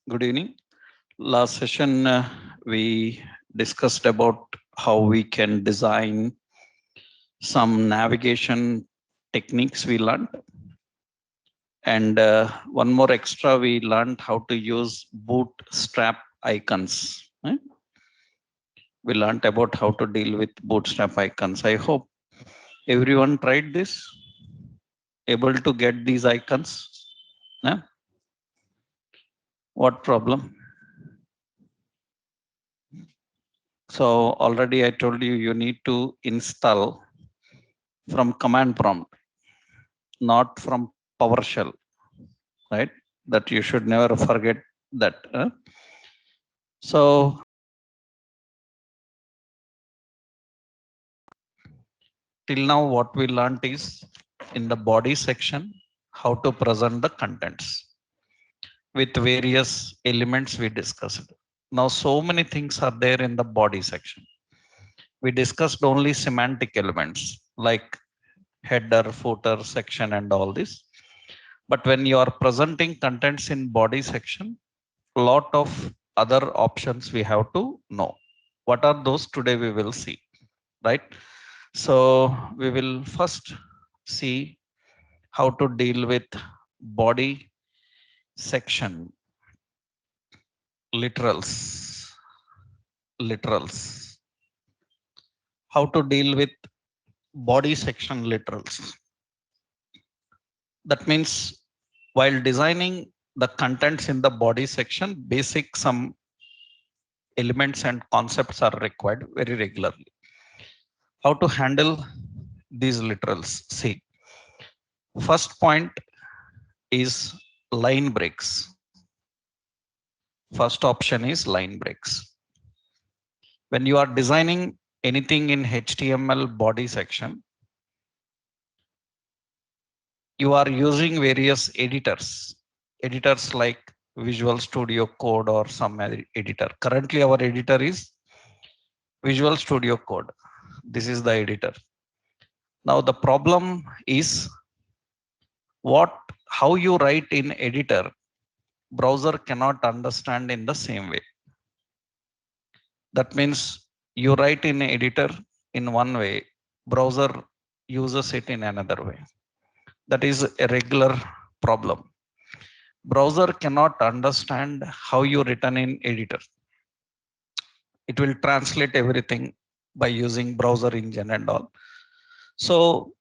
Good evening. Last session, we discussed about how we can design some navigation techniques we learned. And one more extra, we learned how to use bootstrap icons. We learned about how to deal with bootstrap icons. I hope everyone tried this, able to get these icons. Yeah? What problem? So already I told you, you need to install from command prompt, not from PowerShell, right? That you should never forget that. So till now, what we learned is in the body section, how to present the contents with various elements we discussed. Now, so many things are there in the body section. We discussed only semantic elements like header, footer, section, and all this. But when you are presenting contents in body section, a lot of other options we have to know. What are those? Today we will see, right? So we will first see how to deal with body section literals. Literals. How to deal with body section literals. That means while designing the contents in the body section, basic some elements and concepts are required very regularly. How to handle these literals? See, first point is line breaks. First option is line breaks. When you are designing anything in HTML body section, you are using various editors. Editors like Visual Studio Code or some editor. Currently, our editor is Visual Studio Code. This is the editor. Now, the problem is how you write in editor, browser cannot understand in the same way. That means you write in editor in one way, browser uses it in another way. That is a regular problem. Browser cannot understand how you written in editor. It will translate everything by using browser engine and all. So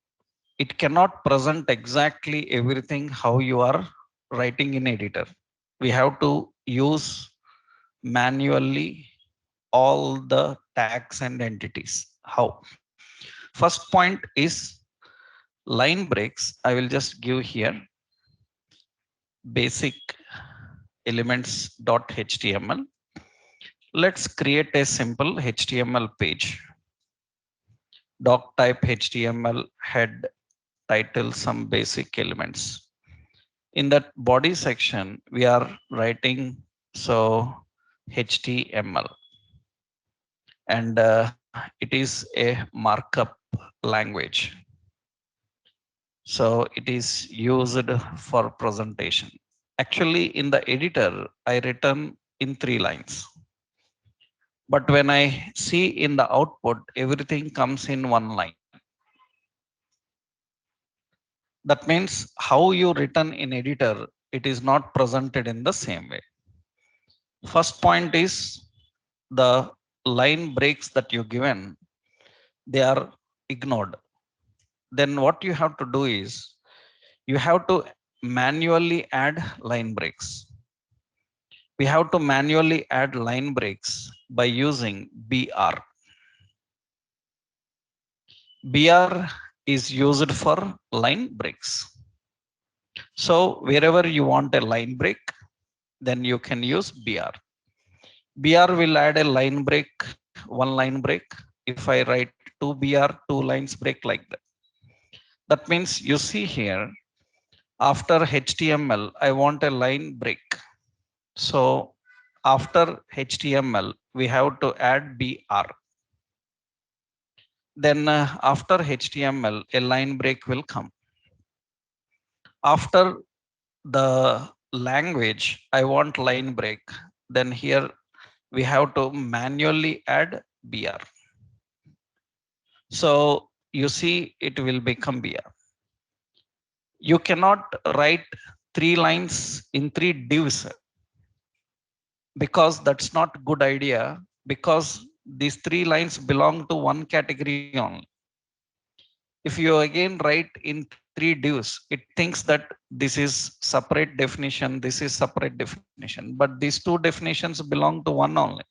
it cannot present exactly everything how you are writing in editor. We have to use manually all the tags and entities. How? First point is line breaks. I will just give here basic elements.html. Let's create a simple HTML page. Doc type HTML head title some basic elements. In that body section, we are writing so HTML and it is a markup language. So it is used for presentation. Actually, in the editor, I written in 3 lines. But when I see in the output, everything comes in 1 line. That means how you written in editor, it is not presented in the same way. First point is the line breaks that you given, they are ignored. Then what you have to do is you have to manually add line breaks. We have to manually add line breaks by using BR. BR is used for line breaks. So wherever you want a line break, then you can use BR. BR will add a line break, one line break. If I write 2BR, 2 lines break like that. That means you see here, after HTML, I want a line break. So after HTML, we have to add BR. Then after HTML, a line break will come. After the language, I want line break. Then here we have to manually add BR. So you see it will become BR. You cannot write 3 lines in 3 divs because that's not good idea, because these 3 lines belong to one category only. If you again write in 3 divs, it thinks that this is separate definition, this is separate definition, but these 2 definitions belong to one only.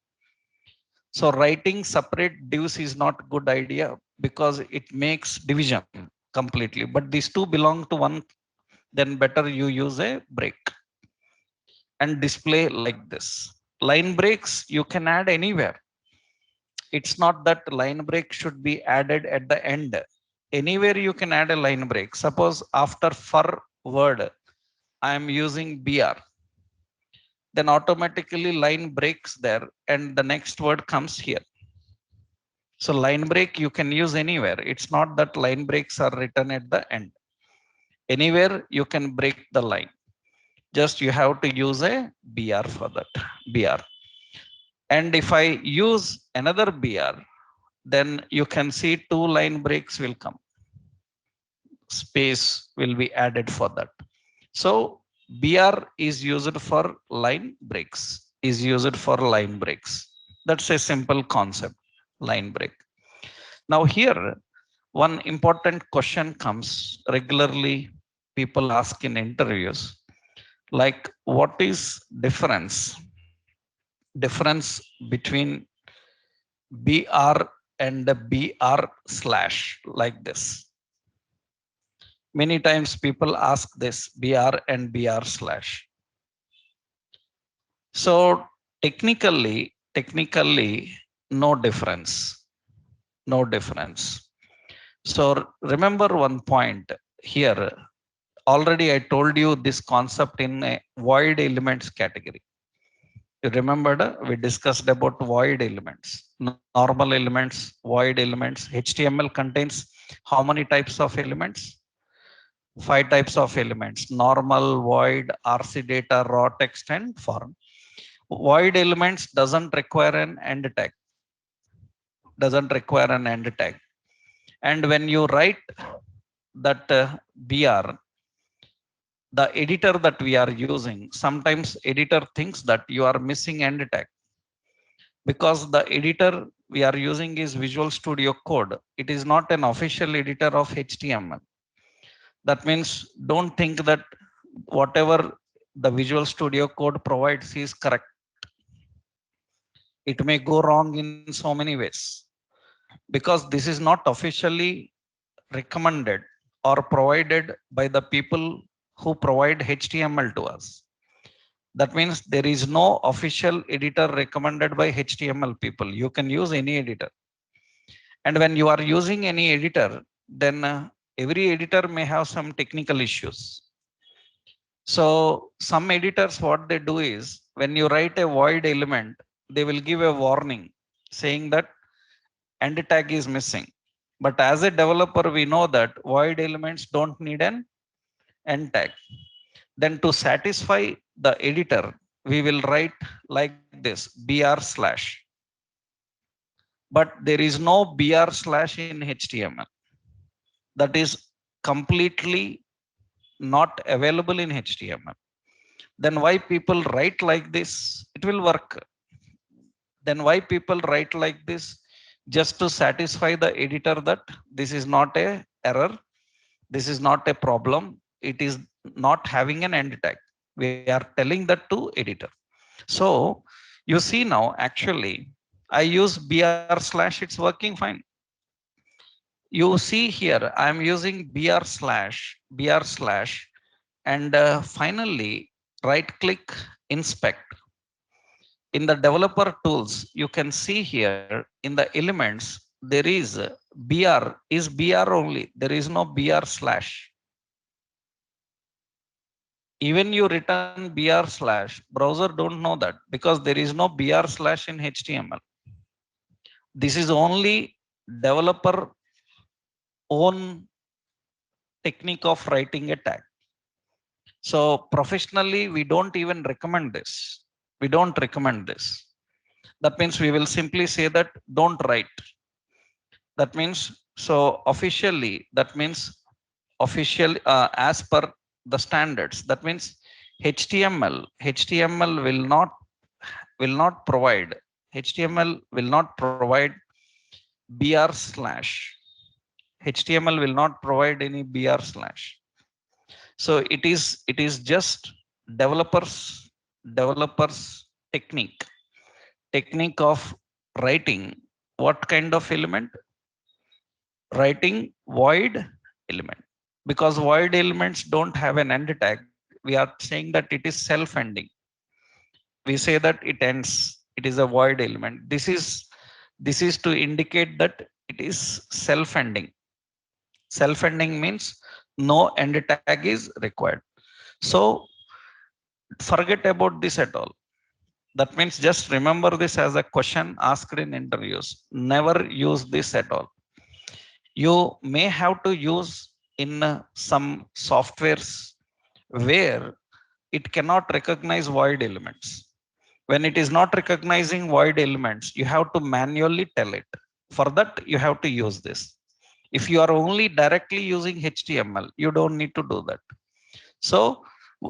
So writing separate divs is not good idea because it makes division completely, but these 2 belong to one. Then better you use a break and display like this. Line breaks you can add anywhere. It's not that line break should be added at the end. Anywhere you can add a line break. Suppose after for word I am using BR, then automatically line breaks there and the next word comes here. So line break you can use anywhere. It's not that line breaks are written at the end. Anywhere you can break the line. Just you have to use a BR for that. BR. And if I use another BR, then you can see 2 line breaks will come. Space will be added for that. So BR is used for line breaks, is used for line breaks. That's a simple concept, line break. Now here, one important question comes regularly, people ask in interviews, like what is difference between BR and the BR slash, like this. Many times people ask this BR and BR slash. So technically, no difference, no difference. So remember one point here. Already I told you this concept in a void elements category. You remembered we discussed about void elements, normal elements, void elements. HTML contains how many types of elements? 5 types of elements: normal, void, RC data, raw text, and form. Void elements doesn't require an end tag. Doesn't require an end tag. And when you write that BR, the editor that we are using, sometimes editor thinks that you are missing end tag because the editor we are using is Visual Studio Code. It is not an official editor of HTML. That means don't think that whatever the Visual Studio Code provides is correct. It may go wrong in so many ways because this is not officially recommended or provided by the people who provide HTML to us. That means there is no official editor recommended by HTML people. You can use any editor. And when you are using any editor, then every editor may have some technical issues. So some editors, what they do is when you write a void element, they will give a warning saying that end tag is missing. But as a developer, we know that void elements don't need an end tag. Then to satisfy the editor, we will write like this BR slash. But there is no BR slash in HTML. That is completely not available in HTML. Then why people write like this? It will work. Then why people write like this? Just to satisfy the editor that this is not a error, this is not a problem, it is not having an end tag. We are telling that to editor. So you see now, actually I use BR slash, it's working fine. You see here I am using BR slash, and finally right click, inspect. In the developer tools, you can see here in the elements, there is BR is BR only. There is no BR slash. Even you return BR slash, browser don't know that because there is no BR slash in HTML. This is only developer own technique of writing a tag. So professionally we don't even recommend this. We don't recommend this. That means we will simply say that don't write. That means, so officially, that means official, as per the standards, that means html will not provide, html will not provide br slash, html will not provide any br slash. So it is just developers developers technique, technique of writing what kind of element, writing void element, because void elements don't have an end tag. We are saying that it is self ending. We say that it ends, it is a void element. This is to indicate that it is self ending. Self ending means no end tag is required. So forget about this at all. That means just remember this as a question asked in interviews. Never use this at all. You may have to use in some softwares where it cannot recognize void elements. When it is not recognizing void elements, you have to manually tell it. For that you have to use this. If you are only directly using html, you don't need to do that. So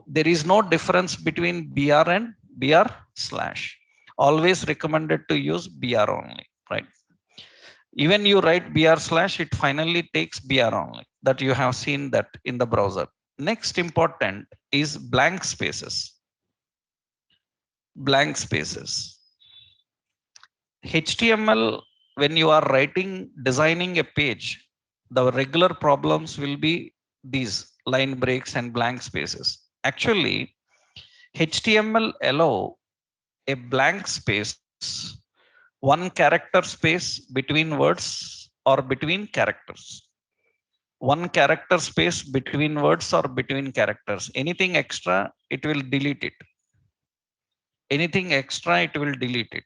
there is no difference between br and br slash. Always recommended to use br only, right? Even you write br slash, it finally takes br only. That you have seen that in the browser. Next important is blank spaces. Blank spaces. HTML, when you are writing, designing a page, the regular problems will be these line breaks and blank spaces. Actually, HTML allow a blank space, one character space between words or between characters. One character space between words or between characters. Anything extra, it will delete it. Anything extra, it will delete it.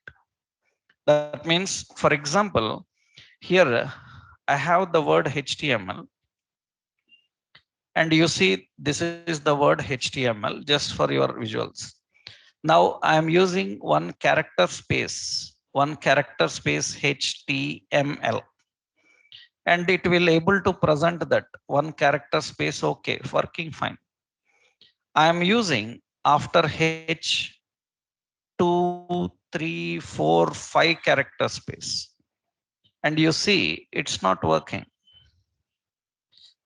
That means, for example, here I have the word HTML, and you see this is the word HTML just for your visuals. Now I am using one character space HTML, and it will able to present that one character space. Okay, working fine. I am using after H 2, 3, 4, 5 character space, and you see it's not working.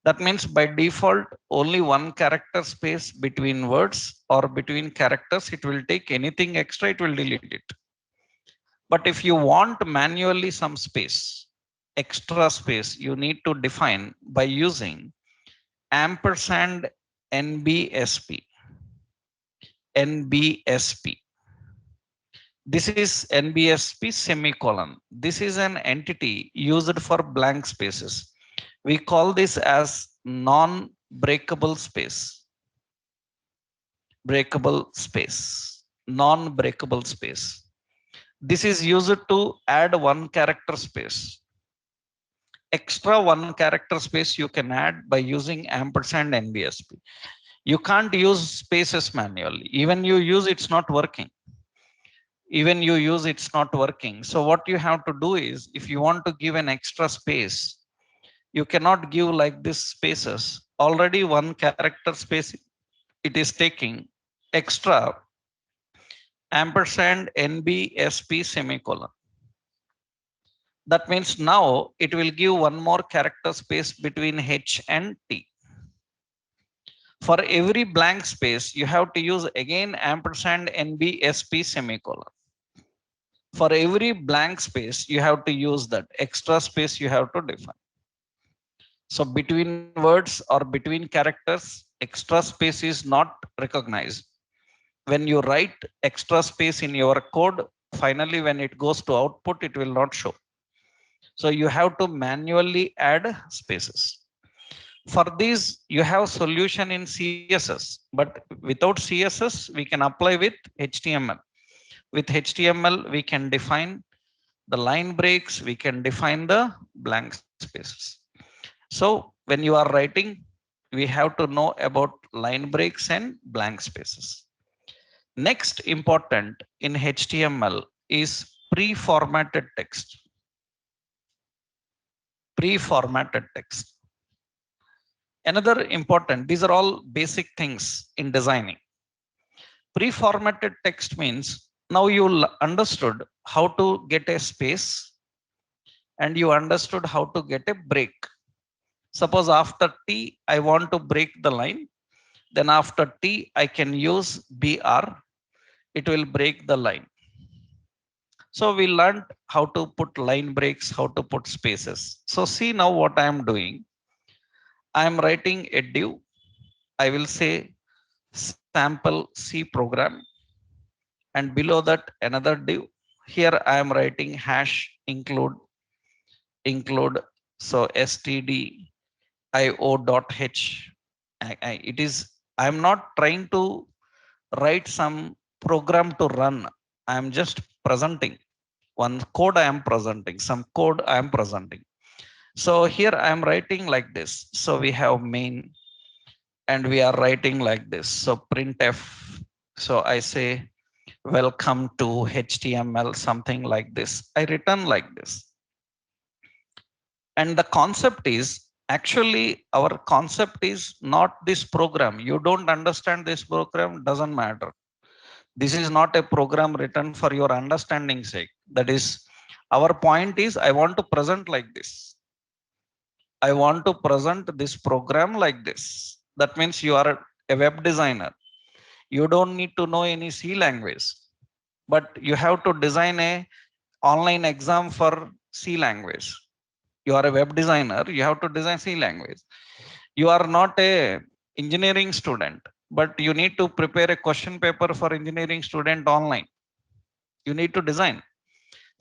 That means by default, only one character space between words or between characters, it will take. Anything extra, it will delete it. But if you want manually some space, extra space, you need to define by using ampersand NBSP. NBSP. This is NBSP semicolon. This is an entity used for blank spaces. We call this as non-breakable space. Breakable space. Non-breakable space. This is used to add one character space. Extra one character space you can add by using ampersand NBSP. You can't use spaces manually. Even you use, it's not working. Even you use, it's not working. So what you have to do is, if you want to give an extra space, you cannot give like this spaces. Already one character space it is taking. Extra ampersand NBSP semicolon. That means now it will give one more character space between H and T. For every blank space, you have to use again ampersand NBSP semicolon. For every blank space, you have to use that extra space you have to define. So between words or between characters, extra space is not recognized. When you write extra space in your code, finally when it goes to output, it will not show. So you have to manually add spaces. For these, you have solution in CSS, but without CSS, we can apply with HTML. With HTML, we can define the line breaks, we can define the blank spaces. So when you are writing, we have to know about line breaks and blank spaces. Next important in HTML is pre-formatted text. Pre-formatted text. Another important, these are all basic things in designing. Pre-formatted text means now you understood how to get a space and you understood how to get a break. Suppose after T, I want to break the line. Then after T, I can use BR. It will break the line. So we learned how to put line breaks, how to put spaces. So see now what I am doing. I am writing a div. I will say sample C program. And below that another div. Here I am writing hash include so std io.h. It is, I am not trying to write some program to run. I am just presenting one code. I am presenting some code. I am presenting. So here I am writing like this. So we have main and we are writing like this. So printf. So I say welcome to HTML, something like this. I return like this. And the concept is actually our concept is not this program. You don't understand this program, doesn't matter. This is not a program written for your understanding sake. That is, our point is I want to present like this. I want to present this program like this. That means you are a web designer. You don't need to know any C language, but you have to design a online exam for C language. You are a web designer. You have to design C language. You are not a engineering student, but you need to prepare a question paper for engineering student online. You need to design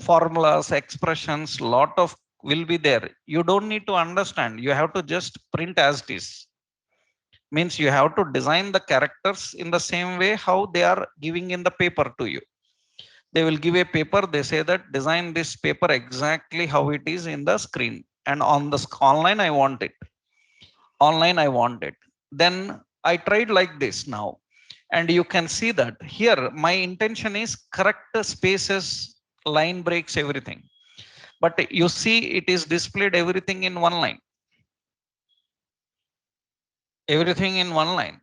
formulas, expressions, lot of will be there. You don't need to understand. You have to just print as it is. Means you have to design the characters in the same way how they are giving in the paper to you. They will give a paper. They say that design this paper exactly how it is in the screen. And on the online, I want it. Online, I want it. Then I tried like this now. And you can see that here my intention is correct spaces, line breaks, everything. But you see it is displayed everything in one line. Everything in one line.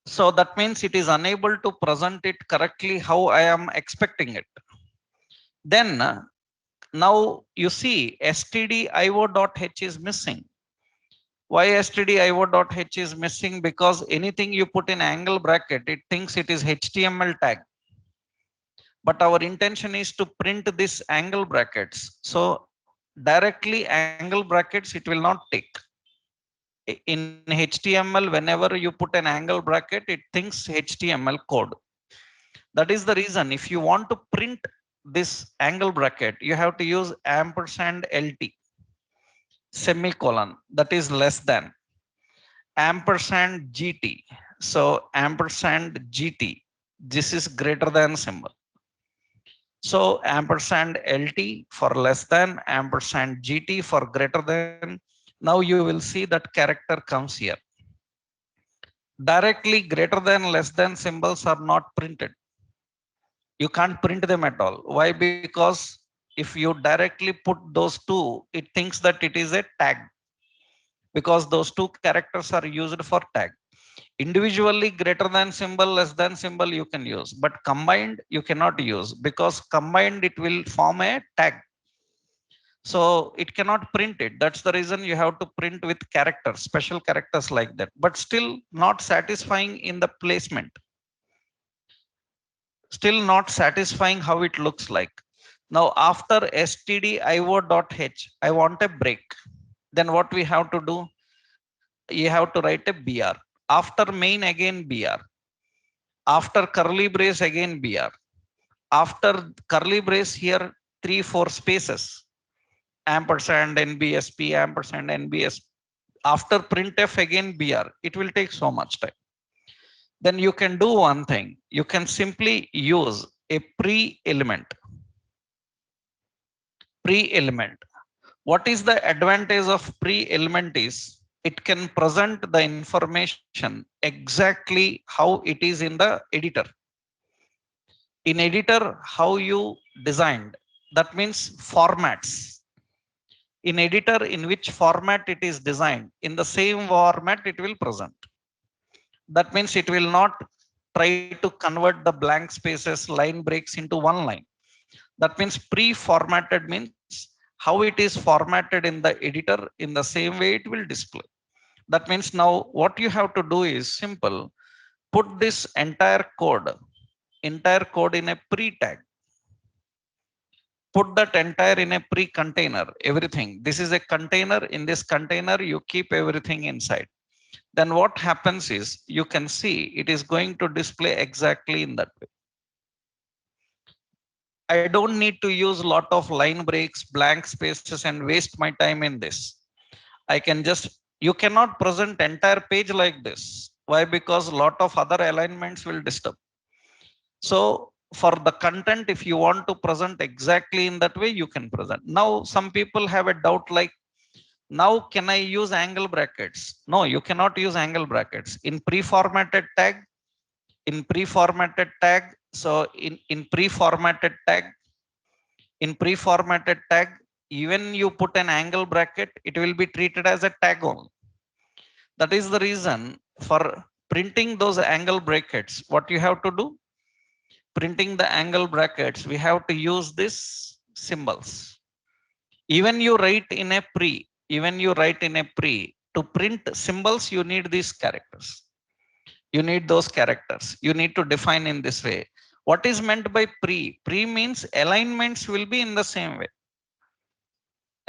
So that means it is unable to present it correctly how I am expecting it. Then now you see stdio.h is missing. Why stdio.h is missing? Because anything you put in angle bracket, it thinks it is HTML tag. But our intention is to print this angle brackets. So directly angle brackets, it will not take. In HTML, whenever you put an angle bracket, it thinks HTML code. That is the reason if you want to print this angle bracket, you have to use ampersand LT, semicolon, that is less than, ampersand GT. So ampersand GT, this is greater than symbol. So ampersand LT for less than, ampersand GT for greater than. Now you will see that character comes here. Directly greater than, less than symbols are not printed. You can't print them at all. Why? Because if you directly put those two, it thinks that it is a tag, because those two characters are used for tag. Individually greater than symbol, less than symbol you can use, but combined you cannot use, because combined it will form a tag. So it cannot print it. That's the reason you have to print with characters, special characters like that, but still not satisfying in the placement. Still not satisfying how it looks like. Now after stdio.h, I want a break. Then what we have to do? You have to write a BR. After main again BR. After curly brace again BR. After curly brace here 3-4 spaces. Ampersand NBSP, ampersand NBS. After printf again BR. It will take so much time. Then you can do one thing. You can simply use a pre-element. Pre-element. What is the advantage of pre-element is, it can present the information exactly how it is in the editor. In editor, how you designed, that means formats. In editor, in which format it is designed, in the same format it will present. That means it will not try to convert the blank spaces, line breaks into one line. That means pre-formatted means how it is formatted in the editor, in the same way it will display. That means now what you have to do is simple. Put this entire code in a pre tag. Put that entire in a pre container, everything. This is a container. In this container you keep everything inside. Then what happens is you can see it is going to display exactly in that way. I don't need to use a lot of line breaks, blank spaces, and waste my time in this. I can just, you cannot present entire page like this. Why? Because a lot of other alignments will disturb. So for the content, if you want to present exactly in that way, you can present. Now some people have a doubt like, now can I use angle brackets? No, you cannot use angle brackets in pre-formatted tag. In pre-formatted tag, so in pre-formatted tag, in pre-formatted tag, even you put an angle bracket, it will be treated as a tag only. That is the reason for printing those angle brackets. What you have to do? Printing the angle brackets, we have to use this symbols. Even you write in a pre, even you write in a pre, to print symbols, you need these characters. You need those characters. You need to define in this way. What is meant by pre? Pre means alignments will be in the same way.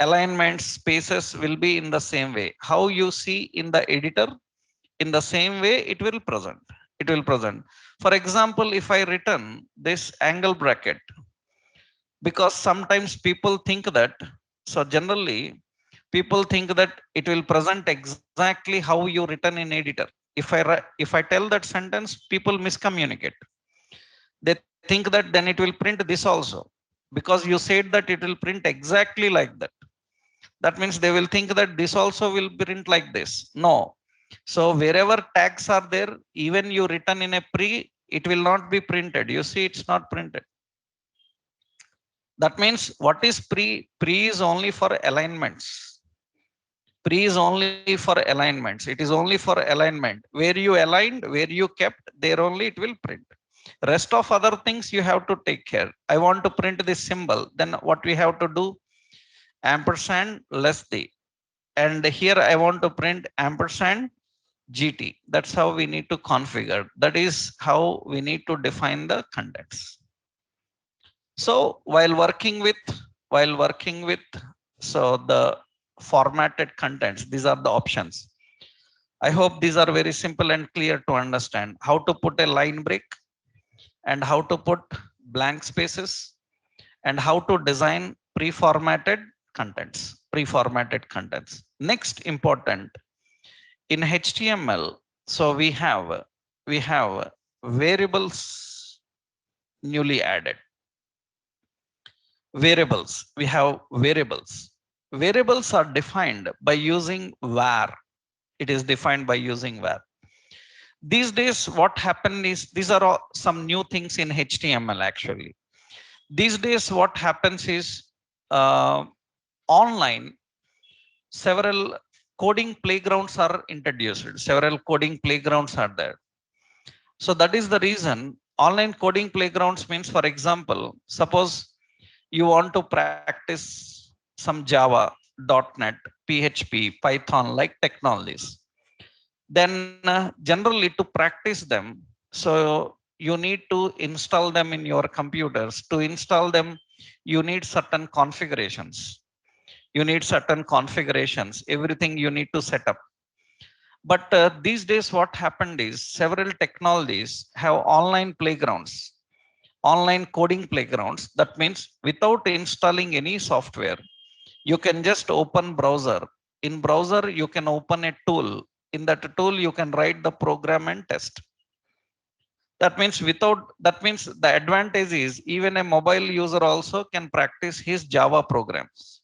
Alignments, spaces will be in the same way. How you see in the editor, in the same way it will present. It will present. For example, if I written this angle bracket, because sometimes people think that, so generally people think that it will present exactly how you written in editor. If I tell that sentence, people miscommunicate. They think that then it will print this also, because you said that it will print exactly like that. That means they will think that this also will print like this. No. So wherever tags are there, even you written in a pre, it will not be printed. You see, it's not printed. That means what is pre? Pre is only for alignments. Pre is only for alignments. It is only for alignment. Where you aligned, where you kept, there only it will print. Rest of other things you have to take care. I want to print this symbol. Then what we have to do? Ampersand less the. And here I want to print ampersand GT. That's how we need to configure. That is how we need to define the contents. So while working with, so the formatted contents, these are the options. I hope these are very simple and clear to understand. How to put a line break, and how to put blank spaces, and how to design pre-formatted contents. Pre-formatted contents. Next important, in HTML, so we have variables newly added. Variables. We have variables. Variables are defined by using var. It is defined by using var. These days what happened is, these are all some new things in HTML actually. These days what happens is, uh, online several coding playgrounds are introduced. Several coding playgrounds are there. So that is the reason online coding playgrounds means, for example, suppose you want to practice some Java, .NET, PHP, Python like technologies. Then generally to practice them, so you need to install them in your computers. To install them, you need certain configurations. You need certain configurations. Everything you need to set up. But these days, what happened is several technologies have online playgrounds, online coding playgrounds. That means without installing any software, you can just open browser. In browser, you can open a tool. In that tool, you can write the program and test. That means the advantage is even a mobile user also can practice his Java programs.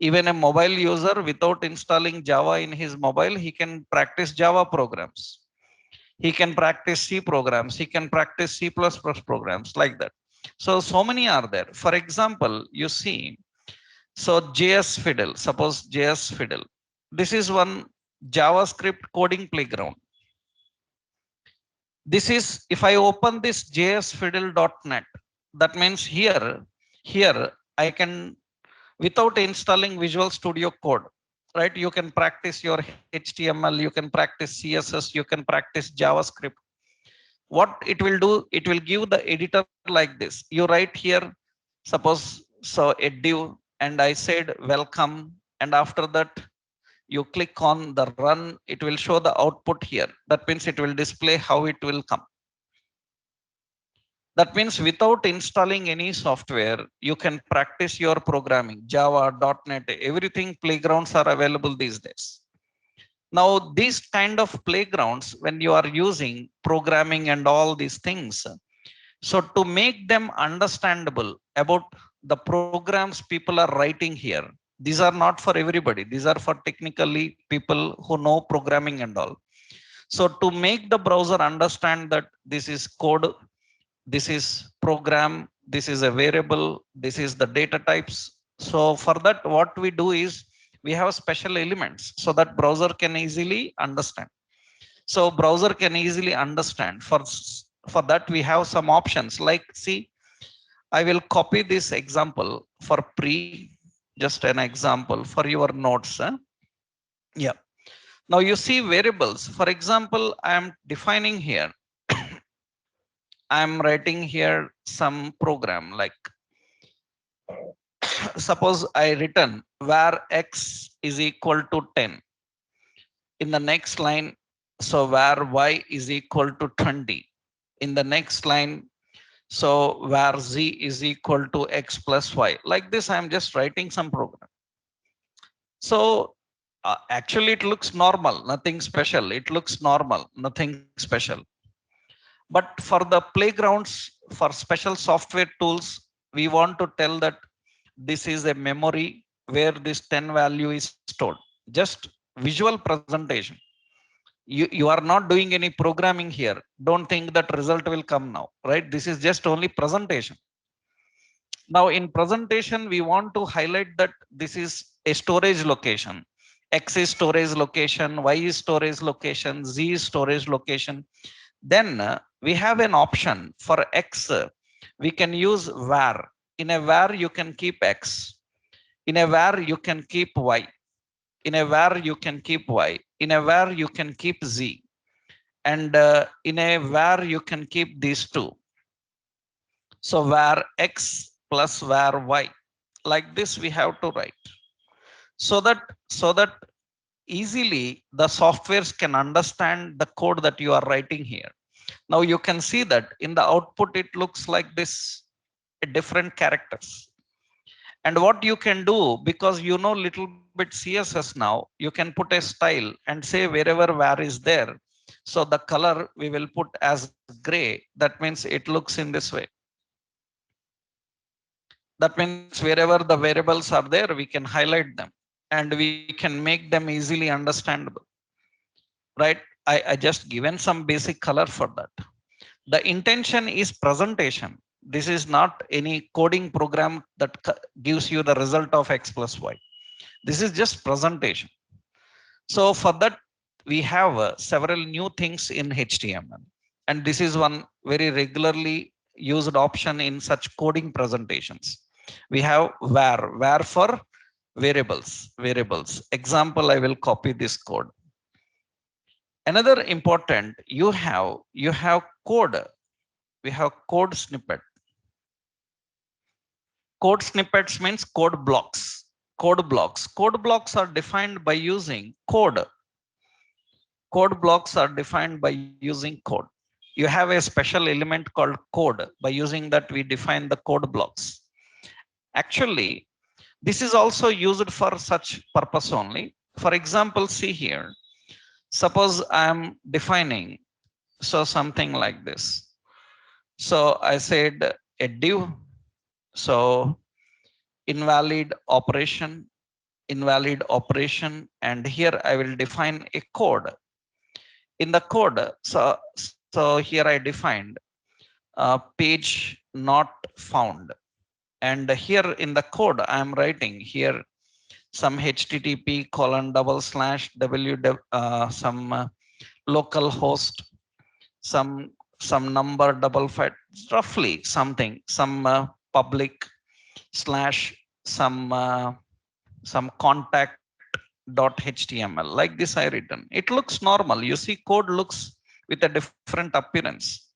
Even a mobile user without installing Java in his mobile, he can practice Java programs. He can practice C programs. He can practice C++ programs like that. So many are there. For example, you see, so JS Fiddle, suppose JS Fiddle. This is one JavaScript coding playground. This is, if I open this jsfiddle.net, that means here I can, without installing Visual Studio Code, right? You can practice your HTML, you can practice CSS, you can practice JavaScript. What it will do, it will give the editor like this. You write here, suppose, so a div, and I said welcome, and after that, you click on the run, it will show the output here. That means it will display how it will come. That means without installing any software, you can practice your programming, Java, .NET, everything. Playgrounds are available these days. Now, these kind of playgrounds, when you are using programming and all these things, so to make them understandable about the programs people are writing here, these are not for everybody. These are for technically people who know programming and all. So to make the browser understand that this is code, this is program, this is a variable, this is the data types. So for that, what we do is we have special elements so that browser can easily understand. So browser can easily understand. For that, we have some options like, see, I will copy this example for pre, just an example for your notes. Yeah. Now you see variables. For example, I am defining here. I'm writing here some program like, suppose I written where x is equal to 10. In the next line, so where y is equal to 20. In the next line, so where z is equal to x plus y. Like this, I'm just writing some program. So actually it looks normal, nothing special. It looks normal, nothing special. But for the playgrounds, for special software tools, we want to tell that this is a memory where this 10 value is stored. Just visual presentation. You are not doing any programming here. Don't think that result will come now, right? This is just only presentation. Now in presentation, we want to highlight that this is a storage location. X is storage location, Y is storage location, Z is storage location. Then we have an option for X. We can use var. In a var, you can keep X. In a var, you can keep Y. In a var, you can keep Y. In a var, you can keep Z. And in a var, you can keep these two. So var X plus var Y. Like this, we have to write. So that easily the softwares can understand the code that you are writing here. Now you can see that in the output, it looks like this, different characters. And what you can do, because you know little bit CSS now, you can put a style and say wherever var is there. So the color we will put as gray. That means it looks in this way. That means wherever the variables are there, we can highlight them and we can make them easily understandable. Right? I just given some basic color for that. The intention is presentation. This is not any coding program that gives you the result of X plus Y. This is just presentation. So for that, we have several new things in HTML. And this is one very regularly used option in such coding presentations. We have var for variables. Example, I will copy this code. Another important, you have code. We have code snippet. Code snippets means code blocks. Code blocks. Code blocks are defined by using code. Code blocks are defined by using code. You have a special element called code. By using that, we define the code blocks. Actually, this is also used for such purpose only. For example, see here. Suppose I am defining so something like this. So I said a div. So invalid operation. invalid operation. And here I will define a code. In the code, so here I defined page not found. And here in the code, I am writing here some HTTP colon double slash some local host, some number double five, roughly something, some public slash some contact dot html. Like this I written. It looks normal. You see, code looks with a different appearance.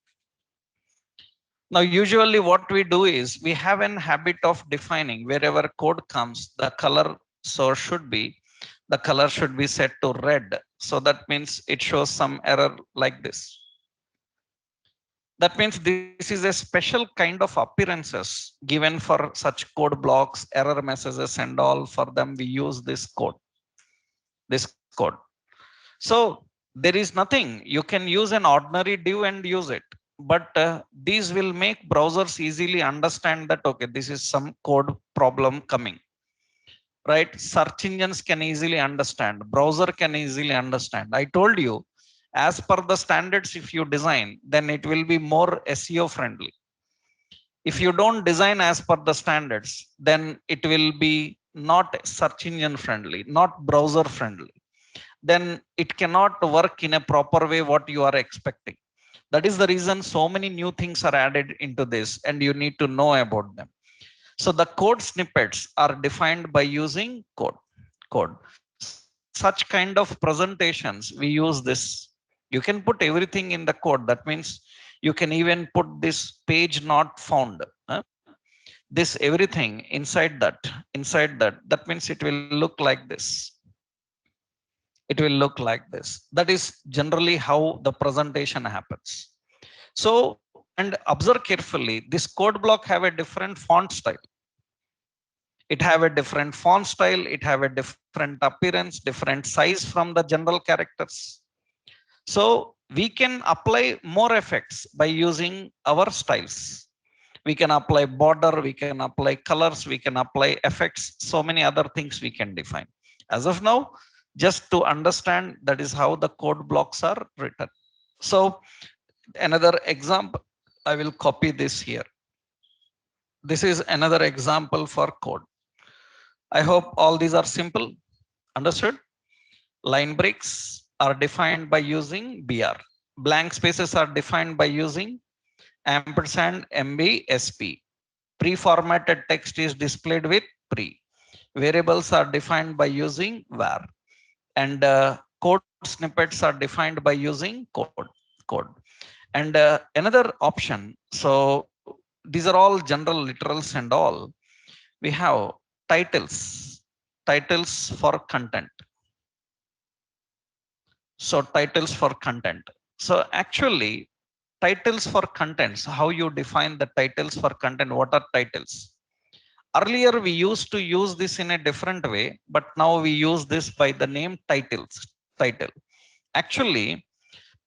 Now, usually what we do is we have an habit of defining wherever code comes, the color the color should be set to red. So that means it shows some error like this. That means this is a special kind of appearances given for such code blocks, error messages and all. For them, we use this code. So there is nothing. You can use an ordinary div and use it. But these will make browsers easily understand that, okay, this is some code problem coming, right? Search engines can easily understand. Browser can easily understand. I told you, as per the standards, if you design, then it will be more SEO friendly. If you don't design as per the standards, then it will be not search engine friendly, not browser friendly. Then it cannot work in a proper way what you are expecting. That is the reason so many new things are added into this and you need to know about them. So the code snippets are defined by using code. Such kind of presentations, we use this. You can put everything in the code. That means you can even put this page not found. This everything inside that means it will look like this. It will look like this. That is generally how the presentation happens. So, and observe carefully, this code block have a different font style. It have a different font style. It have a different appearance, different size from the general characters. So we can apply more effects by using our styles. We can apply border, we can apply colors, we can apply effects, so many other things we can define. As of now, just to understand, that is how the code blocks are written. So another example, I will copy this here. This is another example for code. I hope all these are simple. Understood? Line breaks are defined by using BR. Blank spaces are defined by using ampersand MBSP. Pre-formatted text is displayed with pre. Variables are defined by using var. And code snippets are defined by using code. And another option, so these are all general literals and all. We have titles for content. So titles for content. So actually, titles for contents, how you define the titles for content, what are titles? Earlier, we used to use this in a different way, but now we use this by the name title. Actually,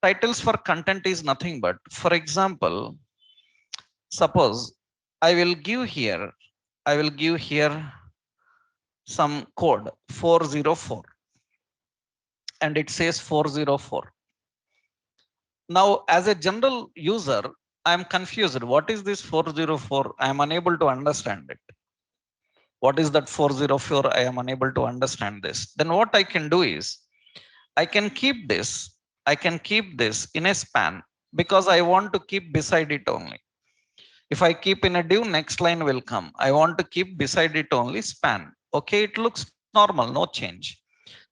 titles for content is nothing but, for example, suppose I will give here some code 404 and it says 404. Now, as a general user, I am confused. What is this 404? I am unable to understand it. What is that 404? I am unable to understand this. Then what I can do is I can keep this in a span because I want to keep beside it only. If I keep in a div, next line will come. I want to keep beside it only span. Okay, it looks normal, no change.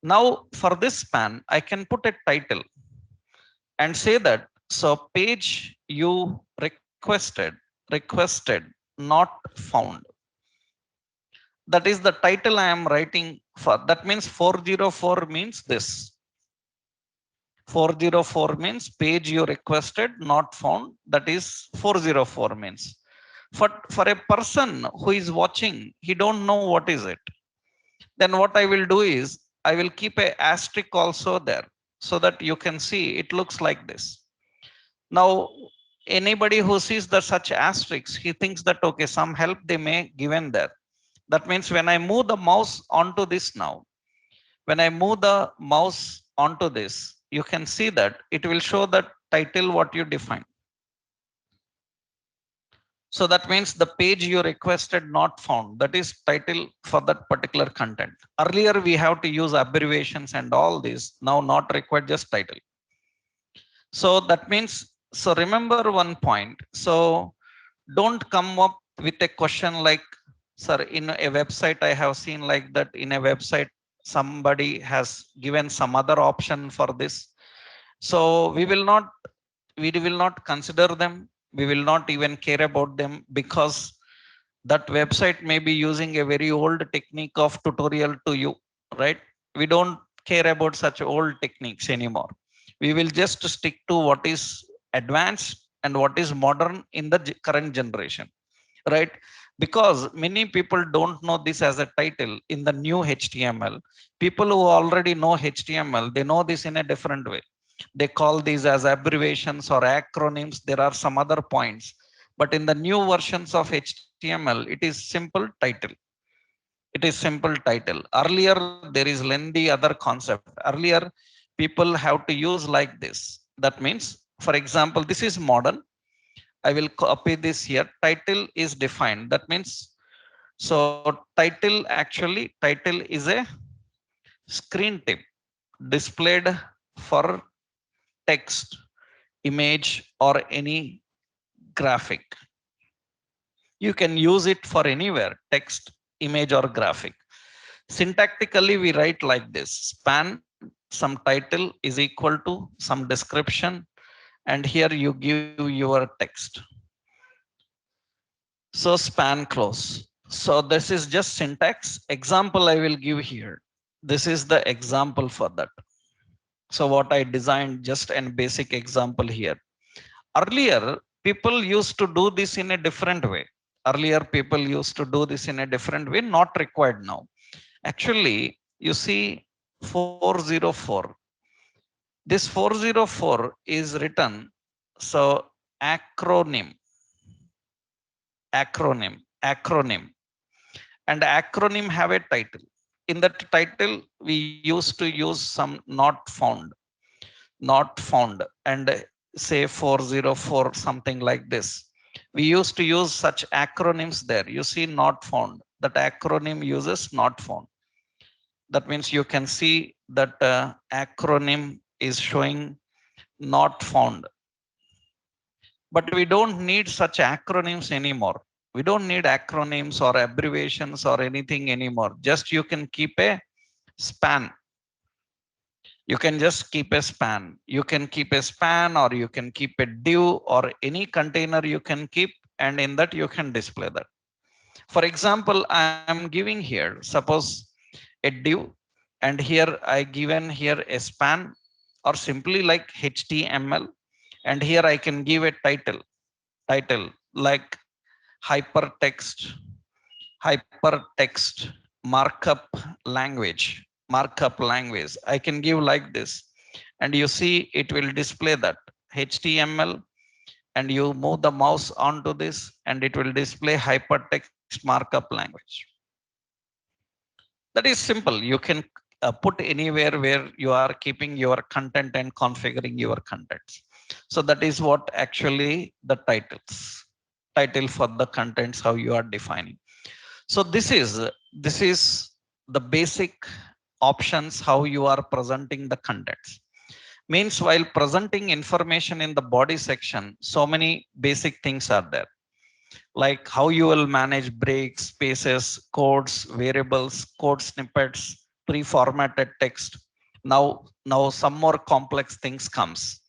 Now for this span, I can put a title and say that, so page you requested not found. That is the title I am writing for. That means 404 means this. 404 means page you requested not found. That is 404 means. For a person who is watching, he don't know what is it. Then what I will do is I will keep a asterisk also there so that you can see it looks like this. Now, anybody who sees the such asterisks, he thinks that, okay, some help they may given there. That means when I move the mouse onto this now, when I move the mouse onto this, you can see that it will show the title what you define. So that means the page you requested not found. That is title for that particular content. Earlier we have to use abbreviations and all this. Now not required, just title. So that means, so remember one point. So don't come up with a question like, sir, in a website I have seen like that. In a website somebody has given some other option for this. So we will not consider them. We will not even care about them, because that website may be using a very old technique of tutorial to you, right? We don't care about such old techniques anymore. We will just stick to what is advanced and what is modern in the current generation, right? Because many people don't know this as a title in the new HTML. People who already know HTML, they know this in a different way. They call these as abbreviations or acronyms. There are some other points, but in the new versions of HTML, it is simple title. It is simple title. Earlier there is lengthy other concept. Earlier people have to use like this. That means, for example, this is modern. I will copy this here. Title is defined. That means, so title is a screen tip displayed for text, image, or any graphic. You can use it for anywhere, text, image, or graphic. Syntactically we write like this: span some title is equal to some description, and here you give your text. So span close. So this is just syntax example I will give here. This is the example for that. So what I designed, just an basic example here. Earlier people used to do this in a different way. Earlier people used to do this in a different way, not required now. Actually, you see 404. This 404 is written, so acronym, acronym, and acronym have a title. In that title, we used to use some not found, and say 404, something like this. We used to use such acronyms there. You see not found. That acronym uses not found. That means you can see that acronym is showing not found. But we don't need such acronyms anymore. We don't need acronyms or abbreviations or anything anymore. Just you can keep a span. You can just keep a span. You can keep a span, or you can keep a div, or any container you can keep, and in that you can display that. For example, I am giving here, suppose, a div, and here I given here a span, or simply like HTML, and here I can give a title like hypertext, hypertext markup markup language. I can give like this, and you see it will display that HTML, and you move the mouse onto this, and it will display hypertext markup language. That is simple. You can put anywhere where you are keeping your content and configuring your contents. So that is what actually the title for the contents, how you are defining. So this is the basic options how you are presenting the contents. Means while presenting information in the body section, so many basic things are there, like how you will manage breaks, spaces, codes, variables, code snippets, pre-formatted text. Now some more complex things comes.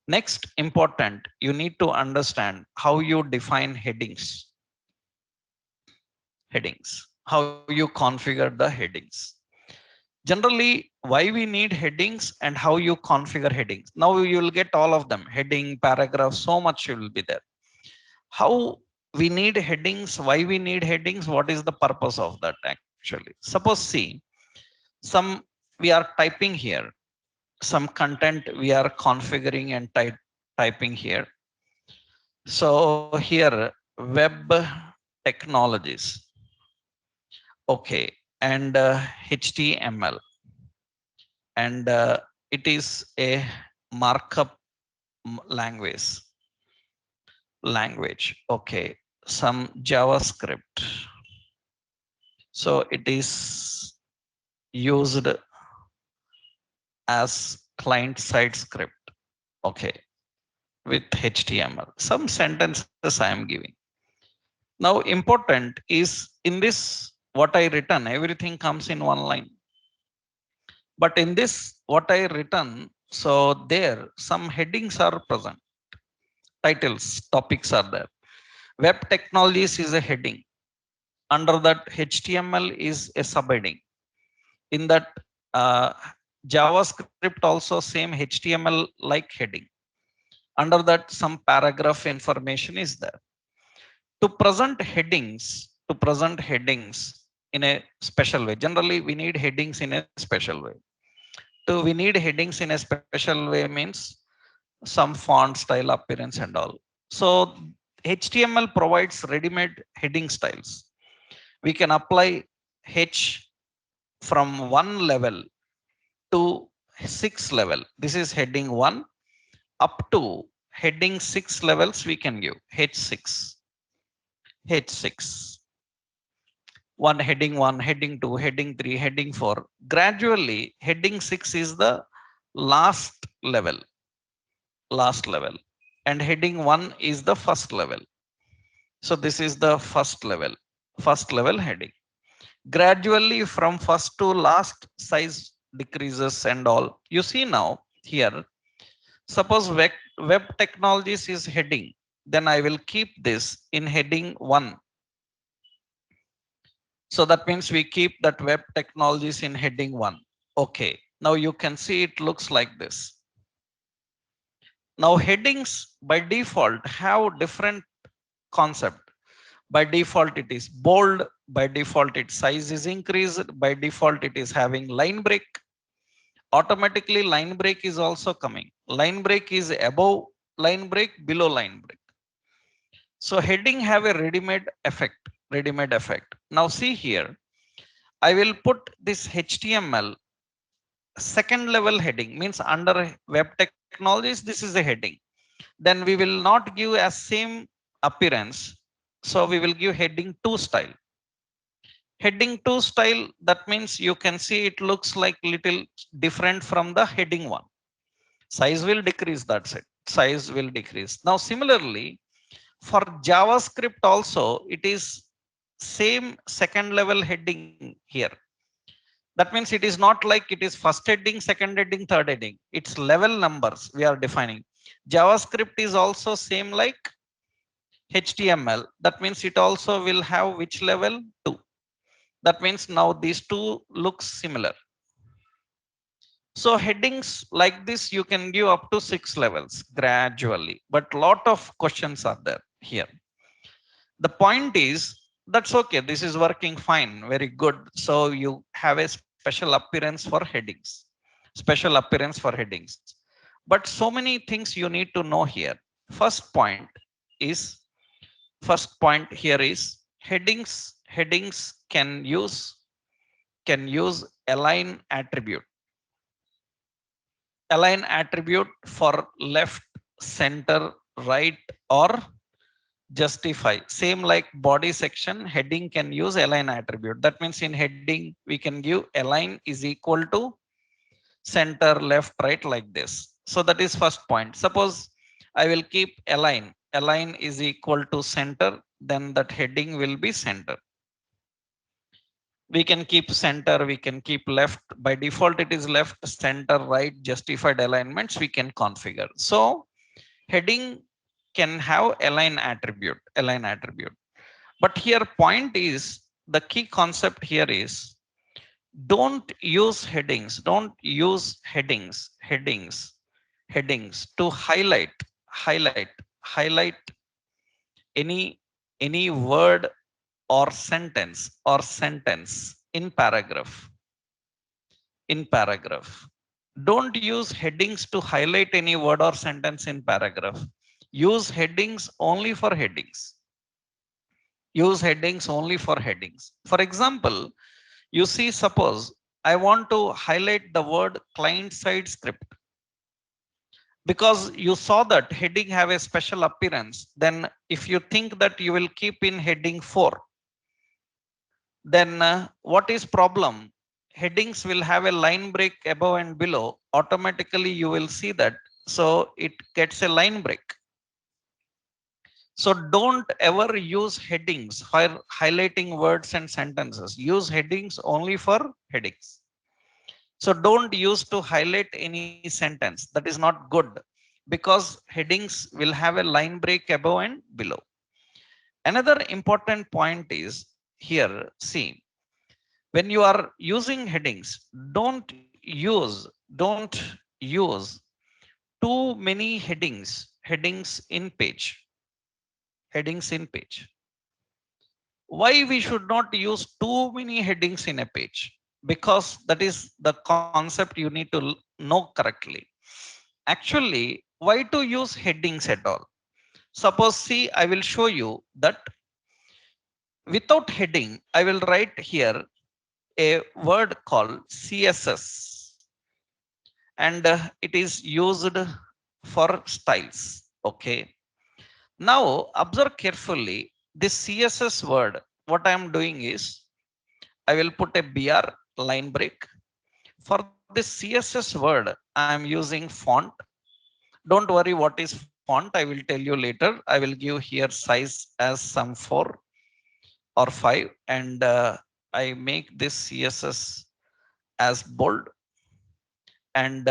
Next important, you need to understand how you define headings, how you configure the headings. Generally, why we need headings and how you configure headings. Now you will get all of them, heading, paragraph, so much will be there. How we need headings, why we need headings, what is the purpose of that actually. Suppose, see, some we are typing here, some content we are configuring and typing here. So here, web technologies. Okay, and HTML, and it is a markup language. Okay, some JavaScript. So it is used as client side script. Okay, with HTML. Some sentences I am giving. Now, important is in this what I written, everything comes in one line. But in this, what I written, so there some headings are present, titles, topics are there. Web technologies is a heading. Under that, HTML is a subheading. In that, uh, JavaScript also same HTML like heading. Under that, some paragraph information is there. To present headings in a special way. Generally, we need headings in a special way. We need headings in a special way means some font style appearance and all. So HTML provides ready-made heading styles. We can apply H from one level to six level. This is heading one. Up to heading six levels we can give H6. H6. One, heading two, heading three, heading four. Gradually, heading six is the last level, last level. And heading one is the first level. So this is the first level heading. Gradually from first to last size decreases and all. You see now here, suppose web technologies is heading, then I will keep this in heading one. So that means we keep that web technologies in heading one. Okay. Now you can see it looks like this. Now headings by default have different concept. By default it is bold. By default its size is increased. By default it is having line break. Automatically line break is also coming. Line break is above line break, below line break. So heading have a ready-made effect. Ready-made effect. Now see here. I will put this HTML second level heading, means under web technologies this is a heading. Then we will not give as same appearance, so we will give heading 2 style. Heading 2 style, that means you can see it looks like little different from the heading 1. Size will decrease, that's it. Size will decrease. Now similarly for JavaScript also it is same second level heading here. That means it is not like it is first heading, second heading, third heading. It's level numbers we are defining. JavaScript is also same like HTML. That means it also will have which level? 2. That means now these two look similar. So headings like this you can give up to 6 levels gradually, but lot of questions are there here. The point is that's okay. This is working fine, very good. So you have a special appearance for headings, special appearance for headings. But so many things you need to know here. First point is First point here is headings can use align attribute. Align attribute for left, center, right, or justify. Same like body section, heading can use align attribute. That means in heading we can give align is equal to center, left, right, like this. So that is first point. Suppose I will keep align. Align is equal to center, then that heading will be center. We can keep center, we can keep left. By default, it is left, center, right, justified alignments we can configure. So heading can have align attribute. But here point is, the key concept here is, don't use headings to highlight any word or sentence in paragraph. Don't use headings to highlight any word or sentence in paragraph. Use headings only for headings. Use headings only for headings. For example, you see, suppose I want to highlight the word client side script because you saw that heading have a special appearance. Then if you think that you will keep in heading 4, then what is problem? Headings will have a line break above and below. Automatically you will see that. So it gets a line break. So don't ever use headings for highlighting words and sentences. Use headings only for headings. So don't use to highlight any sentence. That is not good because headings will have a line break above and below. Another important point is here, see, when you are using headings, don't use too many headings in page, headings in page. Why we should not use too many headings in a page? Because that is the concept you need to know correctly. Actually, why to use headings at all? Suppose, see, I will show you that without heading, I will write here a word called CSS, and it is used for styles. Okay. Now observe carefully this CSS word. What I am doing is I will put a BR line break. For this CSS word, I am using font. Don't worry what is font. I will tell you later. I will give here size as some 4 or 5, and I make this CSS as bold, and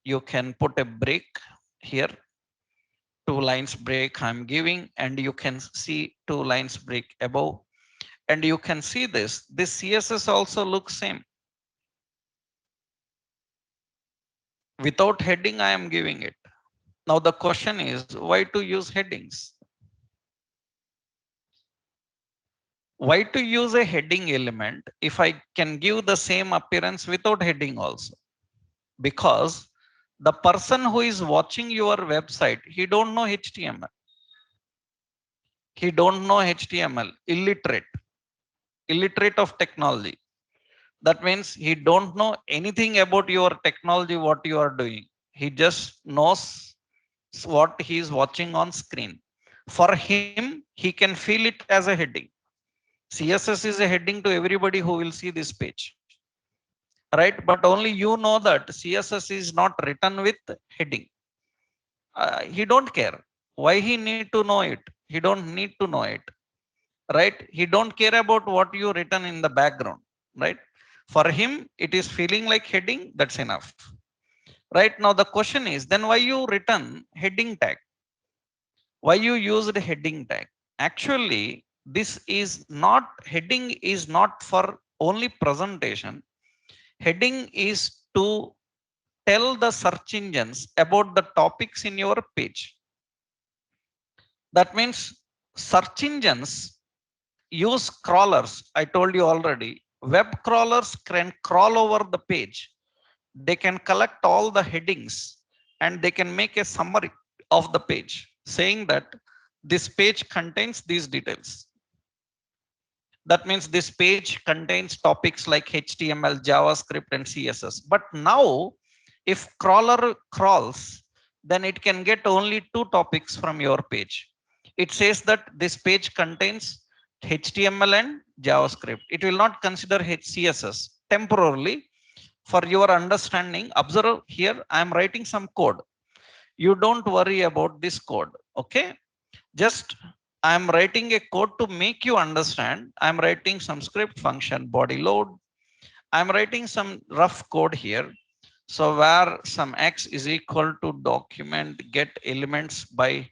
you can put a break here. 2 lines break I'm giving, and you can see 2 lines break above, and you can see this CSS also looks same. Without heading I am giving it. Now the question is, why to use headings? Why to use a heading element if I can give the same appearance without heading also? Because the person who is watching your website, he don't know HTML. He don't know HTML, illiterate of technology. That means he don't know anything about your technology, what you are doing. He just knows what he is watching on screen. For him, he can feel it as a heading. CSS is a heading to everybody who will see this page, right? But only you know that CSS is not written with heading. He don't care. Why he need to know it? He don't need to know it, right? He don't care about what you written in the background, right? For him, it is feeling like heading. That's enough, right? Now the question is, then why you written heading tag? Why you used heading tag? Actually, this is not, heading is not for only presentation. Heading is to tell the search engines about the topics in your page. That means search engines use crawlers. I told you already, web crawlers can crawl over the page. They can collect all the headings and they can make a summary of the page saying that this page contains these details. That means this page contains topics like HTML, JavaScript, and CSS. But now, if crawler crawls, then it can get only 2 topics from your page. It says that this page contains HTML and JavaScript. It will not consider CSS temporarily. For your understanding, observe here, I am writing some code. You don't worry about this code. Okay. Just I'm writing a code to make you understand. I'm writing some script function body load. I'm writing some rough code here. So where some x is equal to document get elements by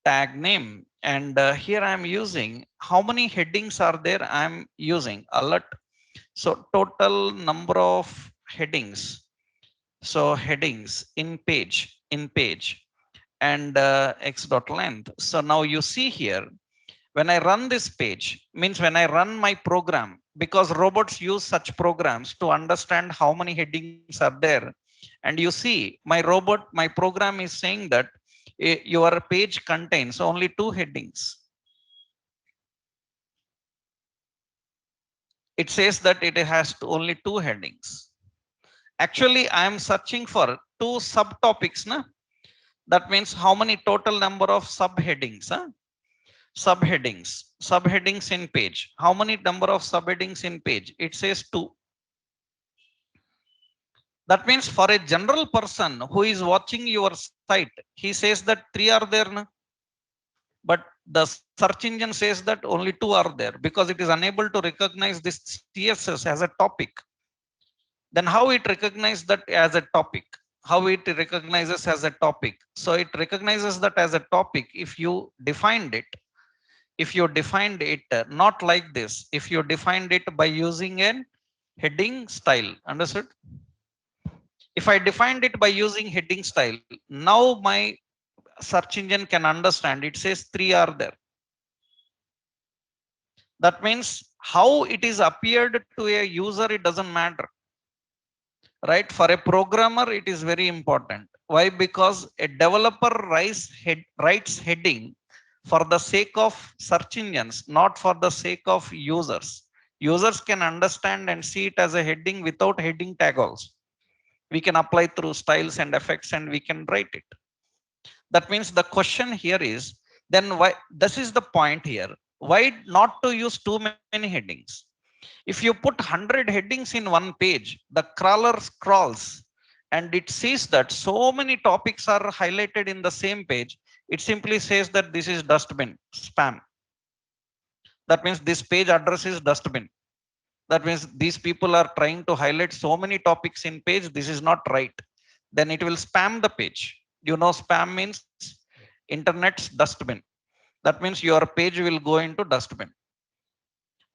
tag name. And here I'm using how many headings are there? I'm using alert. So total number of headings. So headings in page and x dot length. So now you see here, when I run this page, means when I run my program, because robots use such programs to understand how many headings are there. And you see my robot, my program is saying that your page contains only 2 headings. it says that it has only two headings. Actually I am searching for two subtopics na. That means how many total number of subheadings, huh? Subheadings in page, how many number of subheadings in page? It says two. That means for a general person who is watching your site, he says that three are there na? But the search engine says that only two are there because it is unable to recognize this CSS as a topic. Then how it recognizes that as a topic? How it recognizes as a topic? So it recognizes that as a topic if you defined it. If you defined it not like this, if you defined it by using a heading style, understood? If I defined it by using heading style, now my search engine can understand. It says three are there. That means how it is appeared to a user, it doesn't matter. Right? For a programmer, it is very important. Why? Because a developer writes heading for the sake of search engines, not for the sake of users. Users can understand and see it as a heading without heading tag also. We can apply through styles and effects and we can write it. That means the question here is, then why, this is the point here. Why not to use too many headings? If you put 100 headings in one page, the crawler scrolls and it sees that so many topics are highlighted in the same page. It simply says that this is dustbin, spam. That means this page address is dustbin. That means these people are trying to highlight so many topics in page. This is not right. Then it will spam the page. You know, spam means internet's dustbin. That means your page will go into dustbin.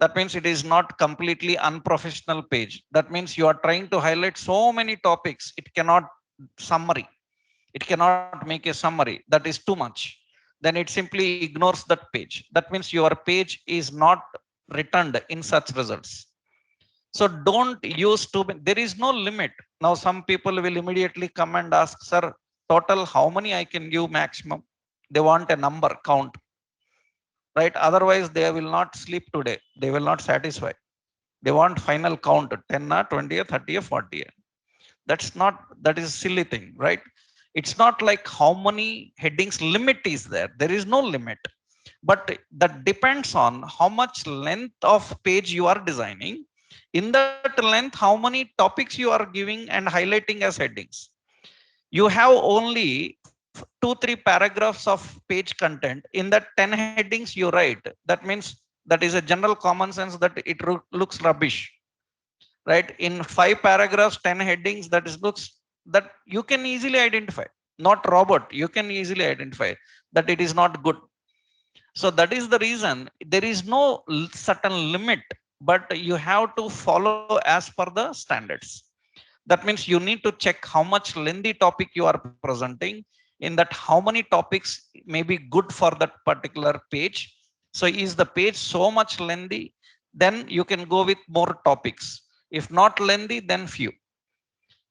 That means it is not completely unprofessional page. That means you are trying to highlight so many topics. It cannot summary. It cannot make a summary. That is too much. Then it simply ignores that page. That means your page is not returned in such results. So don't use too many. There is no limit. Now some people will immediately come and ask, sir, total how many I can give maximum? They want a number count, right? Otherwise they will not sleep today. They will not satisfy. They want final count 10 or 20 or 30 or 40. That's not, that is a silly thing, right? It's not like how many headings limit is there. There is no limit. But that depends on how much length of page you are designing. In that length, how many topics you are giving and highlighting as headings. You have only 2-3 paragraphs of page content. In that 10 headings you write. That means that is a general common sense that it looks rubbish, right? In 5 paragraphs, 10 headings, that is looks that you can easily identify. Not robot, you can easily identify that it is not good. So that is the reason there is no certain limit, but you have to follow as per the standards. That means you need to check how much lengthy topic you are presenting. In that, how many topics may be good for that particular page. So is the page so much lengthy, then you can go with more topics. If not lengthy, then few.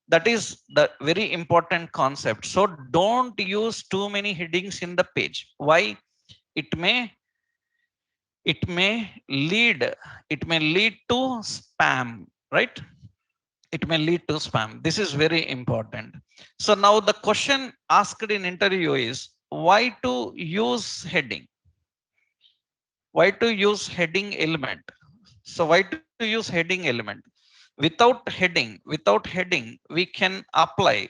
That is the very important concept. So don't use too many headings in the page. Why? it may it may lead it may lead to spam, right? It may lead to spam. This is very important. So now the question asked in interview is, why to use heading? Why to use heading element? So why to use heading element? Without heading we can apply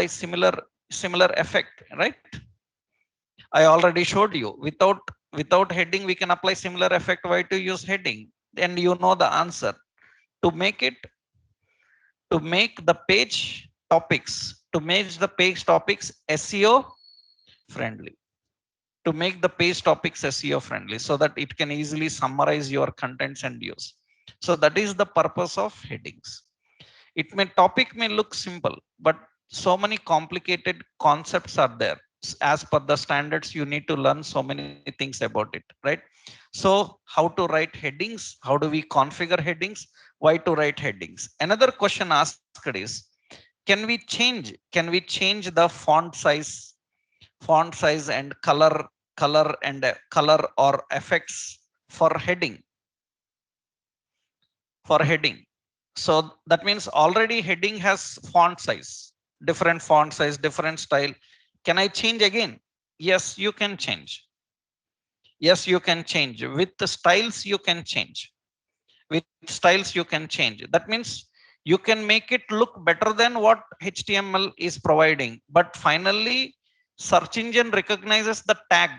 similar effect, right? I already showed you. Without heading we can apply similar effect. Why to use heading? And you know the answer. To make it to make the page topics to make the page topics SEO friendly. To make the page topics SEO friendly so that it can easily summarize your contents and use. So that is the purpose of headings. Topic may look simple, but so many complicated concepts are there. As per the standards, you need to learn so many things about it, right? So how to write headings? How do we configure headings? Why to write headings? Another question asked is, can we change the font size and color or effects for heading, for heading. So that means already heading has different font size, different style. Can I change again? Yes, you can change. Yes, you can change. With the styles, you can change. With styles, you can change. That means you can make it look better than what HTML is providing. But finally, search engine recognizes the tag.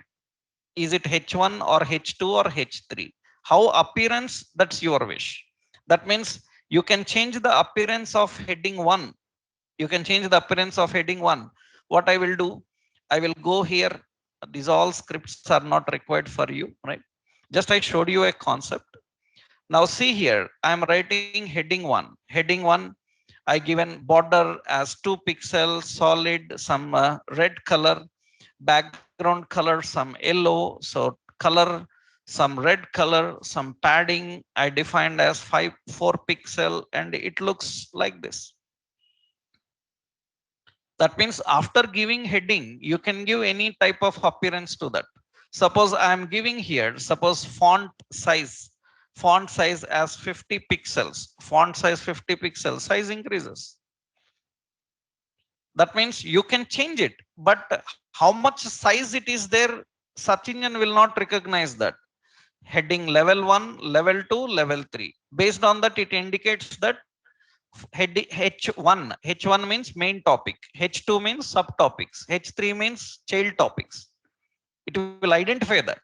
Is it H1 or H2 or H3? How appearance, that's your wish. That means you can change the appearance of heading 1. You can change the appearance of heading 1. What I will do, I will go here. These all scripts are not required for you, right? Just I showed you a concept. Now see here, I am writing heading 1. Heading 1, I given border as 2 pixels, solid, some red color, background color, some yellow. So color, some red color, some padding. I defined as 4 pixel, and it looks like this. That means after giving heading, you can give any type of appearance to that. Suppose I am giving here, suppose font size as 50 pixels, font size 50 pixels, size increases. That means you can change it, but how much size it is there, search engine will not recognize that. Heading level 1, level 2, level 3. Based on that, it indicates that H1 means main topic, H2 means subtopics, H3 means child topics. It will identify that.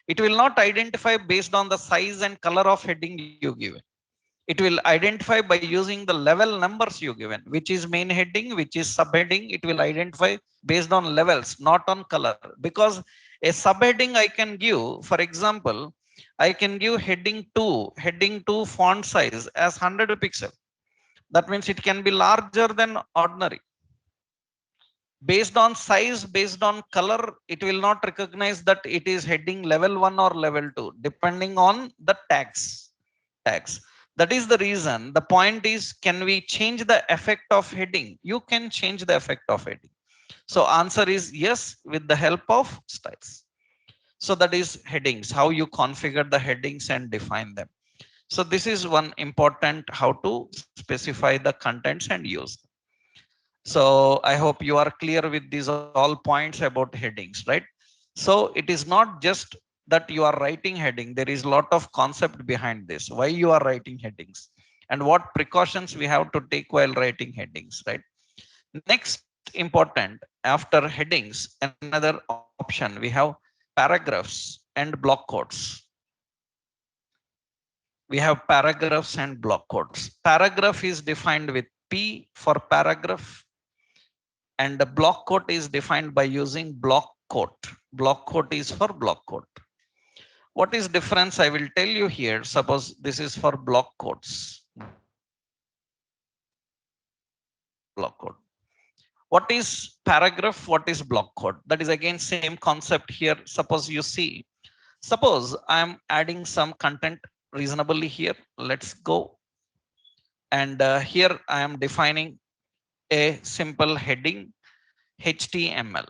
It will not identify based on the size and color of heading you given. It will identify by using the level numbers you given, which is main heading, which is subheading. It will identify based on levels, not on color. Because a subheading I can give, for example, I can give heading 2 font size as 100 pixel. That means it can be larger than ordinary. Based on size, based on color, it will not recognize that it is heading level 1 or level 2, depending on the tags. That is the reason. The point is, can we change the effect of heading? You can change the effect of heading. So answer is yes, with the help of styles. So that is headings, how you configure the headings and define them. So this is one important how to specify the contents and use. So I hope you are clear with these all points about headings, right? So it is not just that you are writing heading. There is a lot of concept behind this. Why you are writing headings and what precautions we have to take while writing headings, right? Next important after headings, another option we have paragraphs and block quotes. We have paragraphs and block quotes. Paragraph is defined with P for paragraph, and the block quote is defined by using block quote. Block quote is for block quote. What is difference? I will tell you here. Suppose this is for block quotes. Block quote. What is paragraph? What is block quote? That is again same concept here. Suppose you see. Suppose I am adding some content reasonably here. Let's go. And here I am defining a simple heading HTML.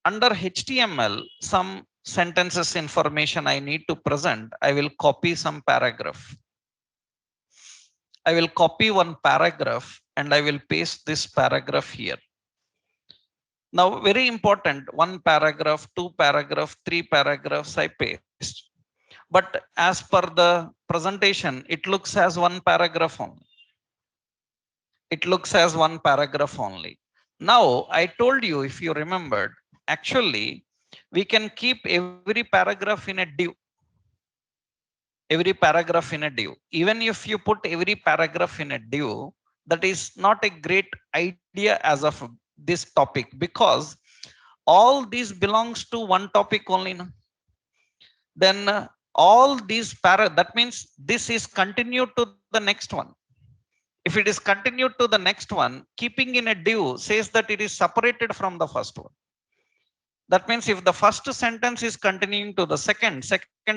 Under HTML, some sentences information I need to present. I will copy some paragraph. I will copy one paragraph and I will paste this paragraph here. Now, very important, one paragraph, two paragraph, three paragraphs I paste. But as per the presentation, it looks as one paragraph only. It looks as one paragraph only. Now, I told you, if you remembered, actually, we can keep every paragraph in a div. Every paragraph in a div. Even if you put every paragraph in a div, that is not a great idea as of this topic, because all these belongs to one topic only. No? Then all these that means this is continued to the next one. If it is continued to the next one, keeping in a div says that it is separated from the first one. That means if the first sentence is continuing to the second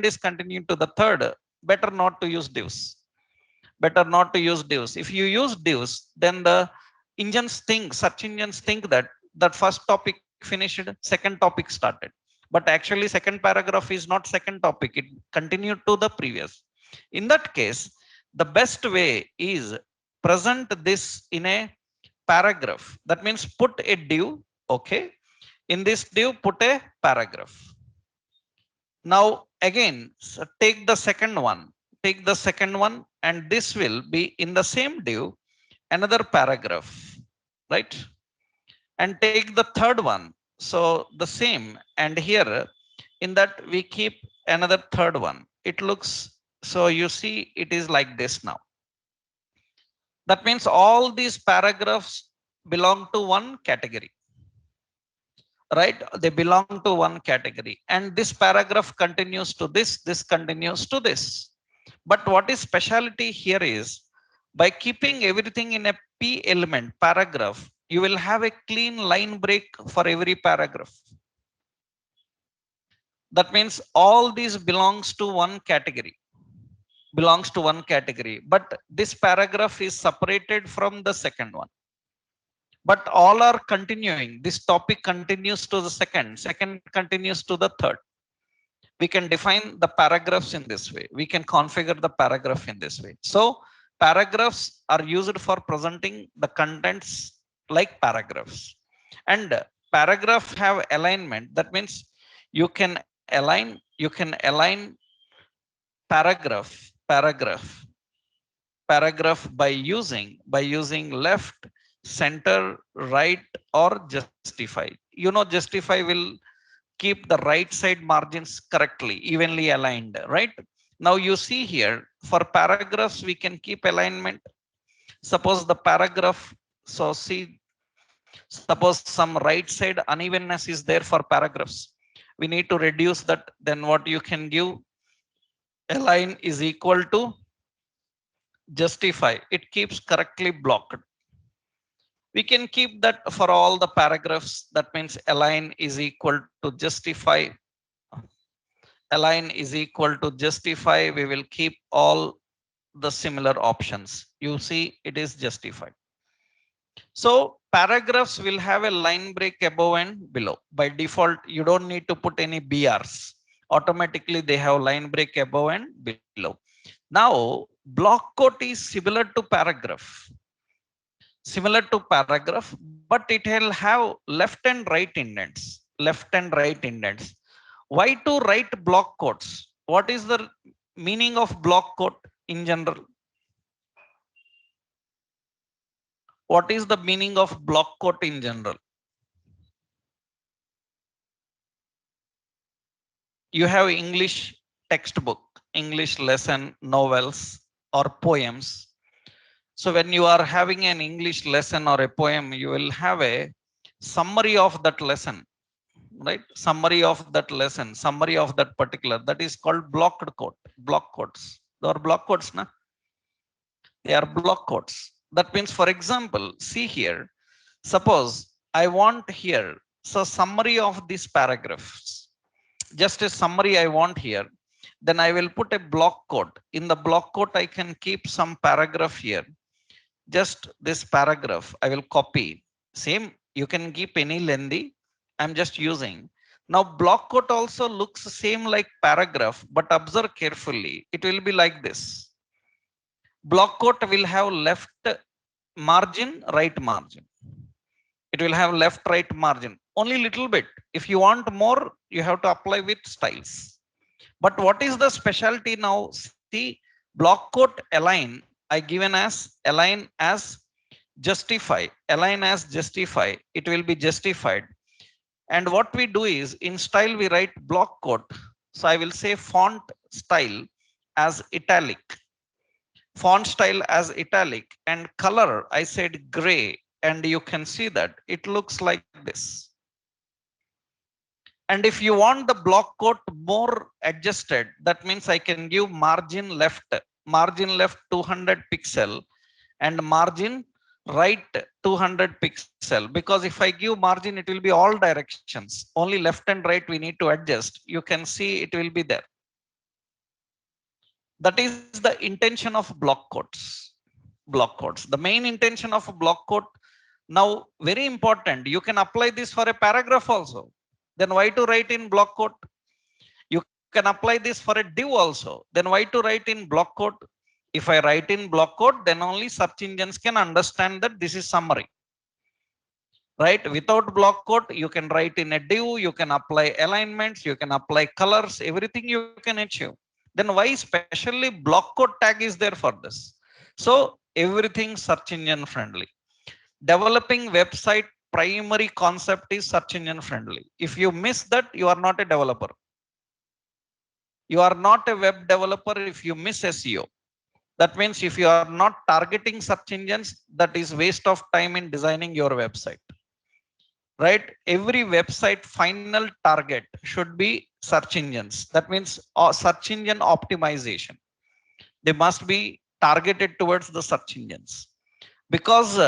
is continuing to the third, better not to use divs. Better not to use divs. If you use divs, then the search engines think that that first topic finished, second topic started. but actually second paragraph is not second topic. It continued to the previous. In that case, the best way is present this in a paragraph. That means put a div. Okay. In this div, put a paragraph. Now again, so take the second one. Take the second one, and this will be in the same div, another paragraph, right? And take the third one. So the same, and here in that we keep another third one. It looks, so you see it is like this now. That means all these paragraphs belong to one category, right? They belong to one category, and this paragraph continues to this continues to this. But what is speciality here is, by keeping everything in a p element paragraph, you will have a clean line break for every paragraph. That means all these belongs to one category, but this paragraph is separated from the second one, but all are continuing. This topic continues to the second continues to the third. We can define the paragraphs in this way. We can configure the paragraph in this way. So paragraphs are used for presenting the contents like paragraphs. And paragraph have alignment. That means you can align paragraph by using left, center, right, or justify. Justify will keep the right side margins correctly, evenly aligned, right? Now you see here, for paragraphs we can keep alignment. Suppose the paragraph, so see, suppose some right side unevenness is there for paragraphs, we need to reduce that. Then what you can give, align is equal to justify. It keeps correctly blocked. We can keep that for all the paragraphs. That means align is equal to justify. Align is equal to justify. We will keep all the similar options. You see it is justified. So paragraphs will have a line break above and below. By default, you don't need to put any BRs. Automatically they have line break above and below. Now block quote is similar to paragraph, but it will have left and right indents. Why to write block quotes? What is the meaning of block quote in general? What is the meaning of block quote in general? You have English textbook, English lesson, novels, or poems. So when you are having an English lesson or a poem, you will have a summary of that lesson, right? Summary of that particular, that is called block quotes. They are block quotes, na? They are block quotes. That means, for example, see here, suppose I want here, so summary of these paragraphs, just a summary I want here. Then I will put a block quote. In the block quote, I can keep some paragraph here. Just this paragraph I will copy. Same, you can keep any lengthy. I'm just using. Now block quote also looks same like paragraph, but observe carefully. It will be like this. Block quote will have left margin, right margin. It will have left, right margin. Only little bit. If you want more, you have to apply with styles. But what is the specialty now? See, block quote align, I given as align as justify. Align as justify. It will be justified. And what we do is, in style we write block quote. So I will say font style as italic. Font style as italic, and color I said gray, and you can see that it looks like this. And if you want the block quote more adjusted, that means I can give margin left 200 pixel and margin right 200 pixel, because if I give margin, it will be all directions. Only left and right we need to adjust. You can see it will be there. That is the intention of block quotes. The main intention of a block quote. Now, very important, you can apply this for a paragraph also. Then why to write in block quote? You can apply this for a div also. Then why to write in block quote? If I write in block quote, then only search engines can understand that this is summary. Right? Without block quote, you can write in a div, you can apply alignments, you can apply colors, everything you can achieve. Then why specially block quote tag is there for this? So everything search engine friendly. Developing website primary concept is search engine friendly. If you miss that, you are not a developer. You are not a web developer if you miss SEO. That means if you are not targeting search engines, that is waste of time in designing your website. Right? Every website final target should be search engines. That means search engine optimization. They must be targeted towards the search engines, because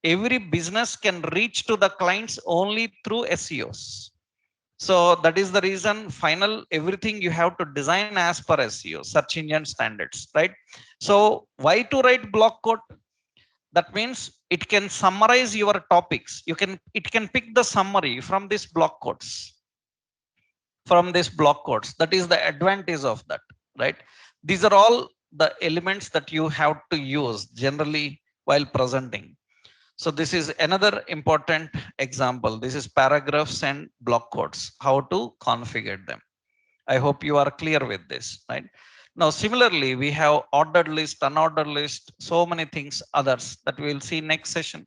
every business can reach to the clients only through SEOs. So that is the reason final everything you have to design as per SEO, search engine standards, right? So why to write block code? That means it can summarize your topics. It can pick the summary from this block codes, from this block codes. That is the advantage of that, right? These are all the elements that you have to use generally while presenting. So this is another important example. This is paragraphs and block codes, how to configure them. I hope you are clear with this, right? Now, similarly, we have ordered list, unordered list, so many things others that we will see next session.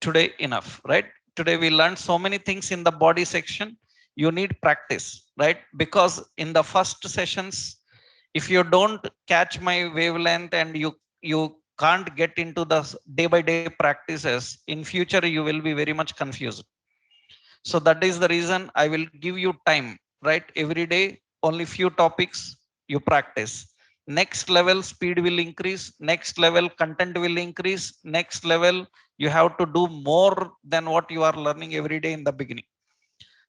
Today enough, right? Today we learned so many things in the body section. You need practice, right? Because in the first sessions, if you don't catch my wavelength and you can't get into the day by day practices, in future you will be very much confused. So that is the reason I will give you time, right? Every day only few topics you practice. Next level speed will increase, next level content will increase, next level you have to do more than what you are learning every day in the beginning.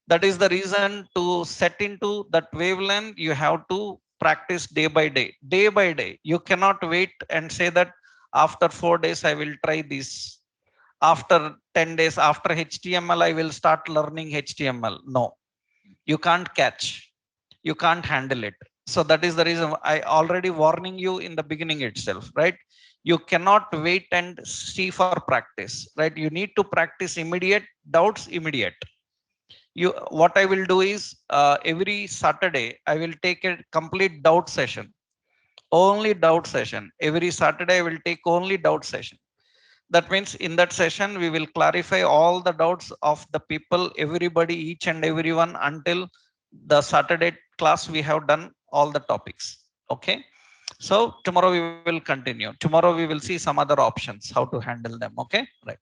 That is the reason to set into that wavelength. You have to practice day by day, day by day. You cannot wait and say that after 4 days I will try this, after 10 days after HTML I will start learning HTML. No, you can't catch, you can't handle it. So that is the reason I already warning you in the beginning itself, right? You cannot wait and see for practice, right? You need to practice immediate doubts, immediate. You, what I will do is, every Saturday I will take a complete doubt session, only doubt session. Every Saturday I will take only doubt session. That means in that session we will clarify all the doubts of the people, everybody, each and everyone, until the Saturday class we have done all the topics. Okay? So tomorrow we will continue. Tomorrow we will see some other options how to handle them. Okay? Right.